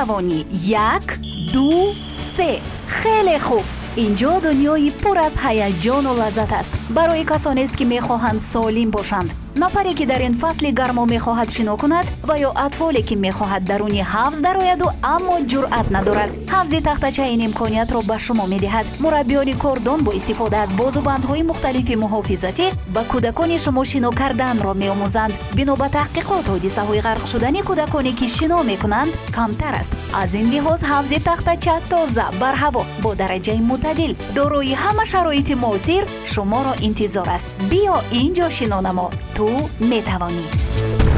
метавонӣ. 1 2 3. хеле хуб. инҷо дунёи пур аз ҳаяҷону лаззат аст. барои касонест ки мехоҳанд солим бошанд. нафаре ки дар ин фасли гармо мехоҳад шино кунад ва ё атфоле ки мехоҳад даруни ҳавз дарояду аммо ҷуръат надорад. ҳавзи тахтача ин имкониятро ба шумо медиҳад. мураббиёни кордон бо истифода аз бозубандҳои мухталифи муҳофизатӣ ба кӯдакони шумо шино карданро меомӯзанд. бино ба таҳқиқот ҳодисаҳои ғарқ шудани кӯдаконе ки шино мекунанд камтар аст. аз ин лиҳоз ҳавзи тахтача тоза, барҳаво, бо дараҷаи мӯътадил, дорои ҳама шароити муосир шуморо интизор аст. биё инҷо шино намо. ту метавонӣ.